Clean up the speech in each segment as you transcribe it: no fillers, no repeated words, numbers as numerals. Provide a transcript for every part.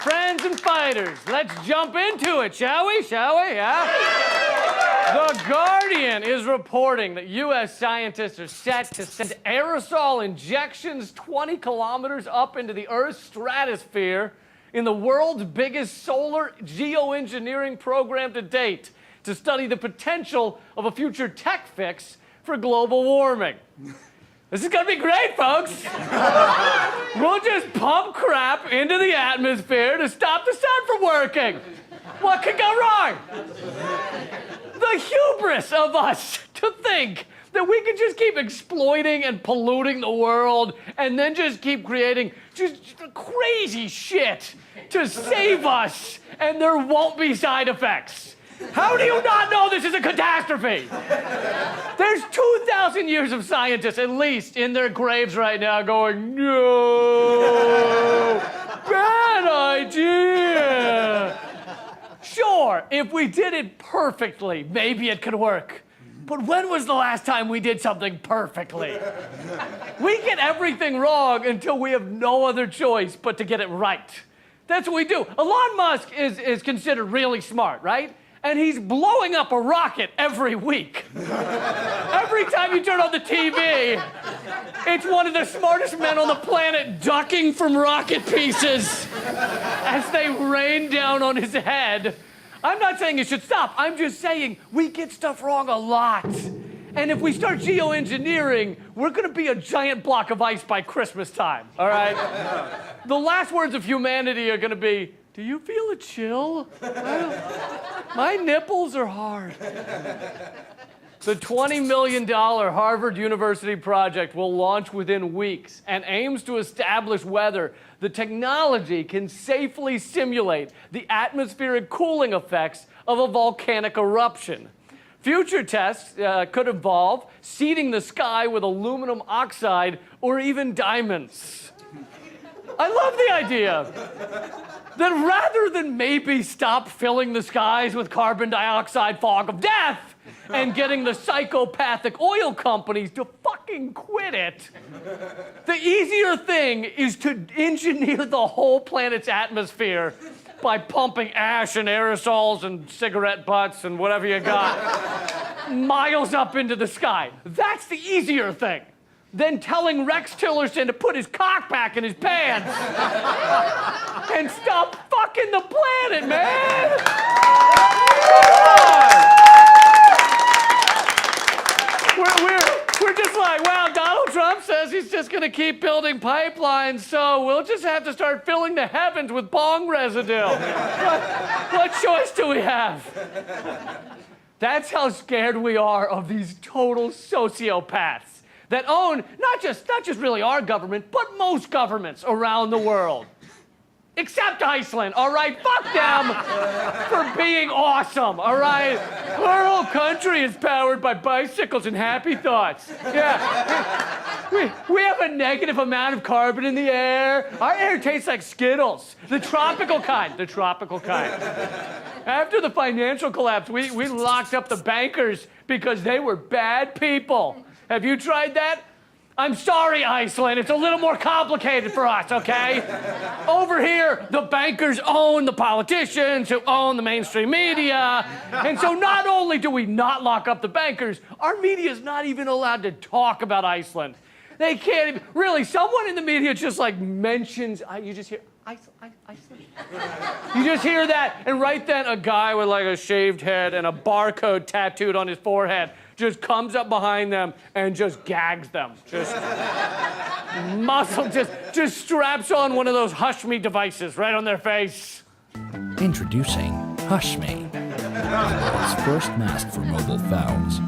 friends and fighters, let's jump into it, shall we? Yeah? The Guardian is reporting that U.S. scientists are set to send aerosol injections 20 kilometers up into the Earth's stratosphere in the world's biggest solar geoengineering program to date to study the potential of a future tech fix for global warming. This is gonna be great, folks. We'll just pump crap into the atmosphere to stop the sun from working. What could go wrong? The hubris of us to think that we could just keep exploiting and polluting the world and then just keep creating just crazy shit to save us and there won't be side effects. How do you not know this is a catastrophe? There's 2,000 years of scientists, at least, in their graves right now going, no, bad idea. Sure, if we did it perfectly, maybe it could work. But when was the last time we did something perfectly? We get everything wrong until we have no other choice but to get it right. That's what we do. Elon Musk is considered really smart, right? And he's blowing up a rocket every week. Every time you turn on the TV, it's one of the smartest men on the planet ducking from rocket pieces as they rain down on his head. I'm not saying it should stop. I'm just saying we get stuff wrong a lot. And if we start geoengineering, we're gonna be a giant block of ice by Christmas time, all right? The last words of humanity are gonna be, do you feel a chill? My nipples are hard. The $20 million Harvard University project will launch within weeks and aims to establish whether the technology can safely simulate the atmospheric cooling effects of a volcanic eruption. Future tests could involve seeding the sky with aluminum oxide or even diamonds. I love the idea that rather than maybe stop filling the skies with carbon dioxide fog of death and getting the psychopathic oil companies to fucking quit it, the easier thing is to engineer the whole planet's atmosphere by pumping ash and aerosols and cigarette butts and whatever you got miles up into the sky. That's the easier thing than telling Rex Tillerson to put his cock back in his pants and stop fucking the planet, man! We're just like, well, Donald Trump says he's just gonna keep building pipelines, so we'll just have to start filling the heavens with bong residue. What choice do we have? That's how scared we are of these total sociopaths that own not just really our government, but most governments around the world. Except Iceland, all right? Fuck them for being awesome, all right? Our whole country is powered by bicycles and happy thoughts. Yeah. We have a negative amount of carbon in the air. Our air tastes like Skittles, the tropical kind. After the financial collapse, we locked up the bankers because they were bad people. Have you tried that? I'm sorry, Iceland. It's a little more complicated for us, okay? Over here, the bankers own the politicians who own the mainstream media. And so not only do we not lock up the bankers, our media is not even allowed to talk about Iceland. They can't even, really, someone in the media just like mentions, you just hear, Iceland. You just hear that, and right then a guy with like a shaved head and a barcode tattooed on his forehead just comes up behind them and just gags them. Just just straps on one of those Hush Me devices right on their face. Introducing Hush Me, the world's first mask for mobile phones.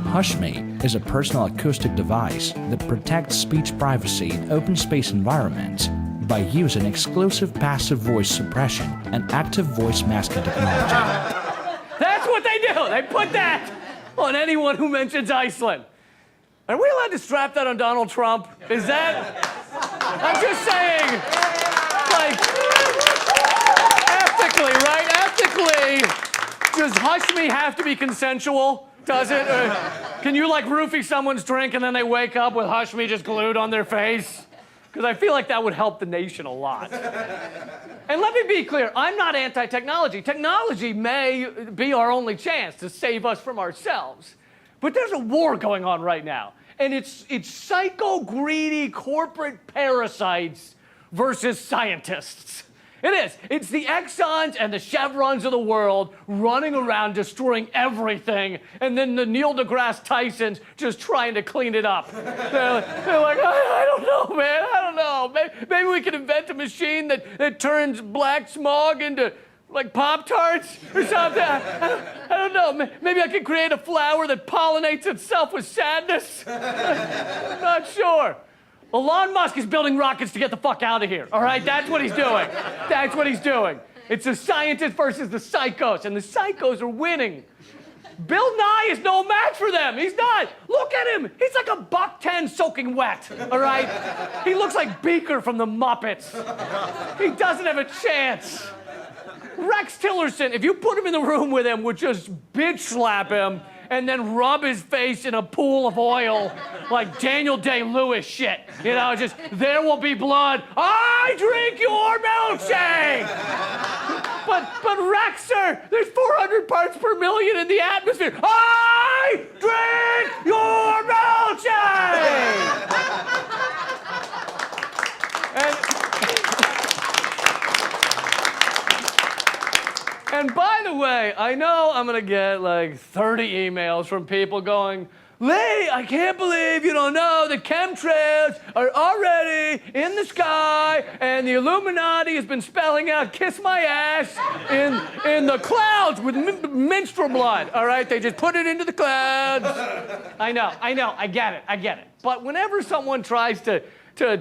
Hush Me is a personal acoustic device that protects speech privacy in open space environments by using exclusive passive voice suppression and active voice masking technology. That's what they do. They put that on anyone who mentions Iceland. Are we allowed to strap that on Donald Trump? Is that? I'm just saying, like, ethically, right? Ethically, does Hush Me have to be consensual? Does it? Can you, like, roofie someone's drink and then they wake up with Hush Me just glued on their face? because I feel like that would help the nation a lot. And let me be clear, I'm not anti-technology. Technology may be our only chance to save us from ourselves. But there's a war going on right now. And it's psycho-greedy corporate parasites versus scientists. It is. It's the Exxons and the Chevrons of the world running around destroying everything, and then the Neil deGrasse Tysons just trying to clean it up. They're like, I don't know, man. I don't know. Maybe we could invent a machine that turns black smog into, like, Pop-Tarts or something. I don't know. Maybe I could create a flower that pollinates itself with sadness. I'm not sure. Elon Musk is building rockets to get the fuck out of here, all right? That's what he's doing. That's what he's doing. It's the scientists versus the psychos, and the psychos are winning. Bill Nye is no match for them. He's not. Look at him. He's like a $1.10 soaking wet, all right? He looks like Beaker from the Muppets. He doesn't have a chance. Rex Tillerson, if you put him in the room with him, would just bitch slap him and then rub his face in a pool of oil like Daniel Day-Lewis shit. You know, just, there will be blood. I drink your milkshake! But Rexer, there's 400 parts per million in the atmosphere. I drink your milkshake! And by the way, I know I'm gonna get like 30 emails from people going, Lee, I can't believe you don't know that chemtrails are already in the sky and the Illuminati has been spelling out kiss my ass in the clouds with menstrual blood, all right? They just put it into the clouds. I know, I get it. But whenever someone tries to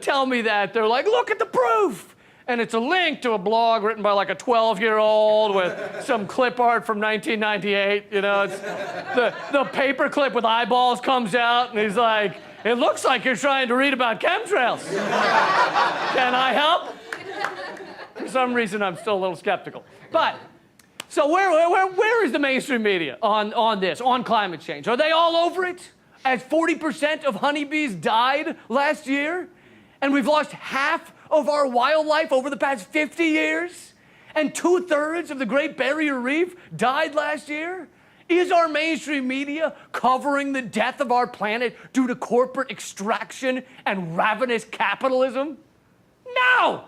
tell me that, they're like, look at the proof. And it's a link to a blog written by like a 12-year-old with some clip art from 1998. You know, it's the paperclip with eyeballs comes out, and he's like, it looks like you're trying to read about chemtrails. Can I help? For some reason, I'm still a little skeptical. But, so where is the mainstream media on this, on climate change? Are they all over it? As 40% of honeybees died last year, and we've lost half of our wildlife over the past 50 years, and 2/3 of the Great Barrier Reef died last year? Is our mainstream media covering the death of our planet due to corporate extraction and ravenous capitalism? No,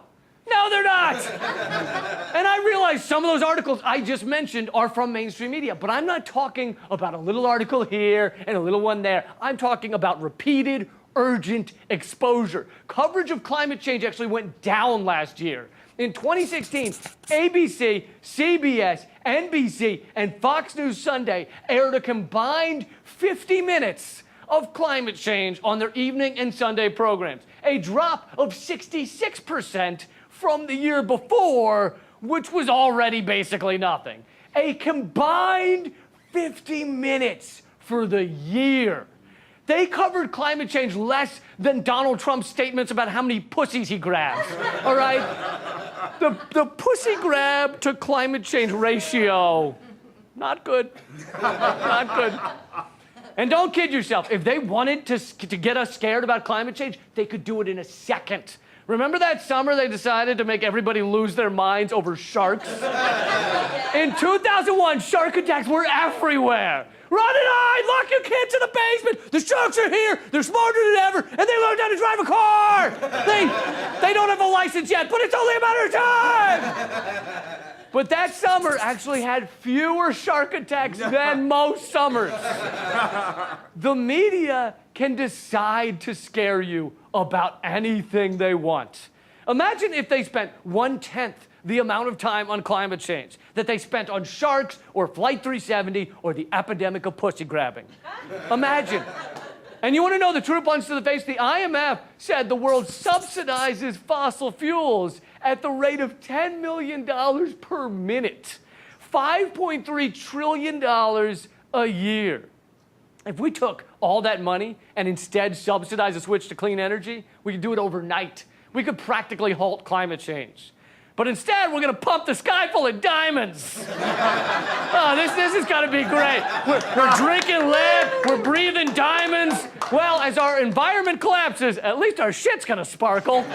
they're not. And I realize some of those articles I just mentioned are from mainstream media, but I'm not talking about a little article here and a little one there. I'm talking about repeated, urgent exposure. Coverage of climate change actually went down last year. In 2016, ABC, CBS, NBC, and Fox News Sunday aired a combined 50 minutes of climate change on their evening and Sunday programs, a drop of 66% from the year before, which was already basically nothing. A combined 50 minutes for the year. They covered climate change less than Donald Trump's statements about how many pussies he grabs, all right? The pussy grab to climate change ratio, not good, not good. And don't kid yourself, if they wanted to get us scared about climate change, they could do it in a second. Remember that summer they decided to make everybody lose their minds over sharks? In 2001, shark attacks were everywhere. Run and hide, lock your kids in the basement. The sharks are here. They're smarter than ever, and they learned how to drive a car. They don't have a license yet, but it's only a matter of time. But that summer actually had fewer shark attacks than most summers. The media can decide to scare you about anything they want. Imagine if they spent 1/10 the amount of time on climate change that they spent on sharks or Flight 370 or the epidemic of pussy grabbing. Imagine. And you want to know the true punch to the face? The IMF said the world subsidizes fossil fuels at the rate of $10 million per minute. $5.3 trillion a year. If we took all that money and instead subsidized a switch to clean energy, we could do it overnight. We could practically halt climate change. But instead, we're going to pump the sky full of diamonds. Oh, this is going to be great. We're drinking lead, we're breathing diamonds, Well, as our environment collapses, at least our shit's gonna sparkle.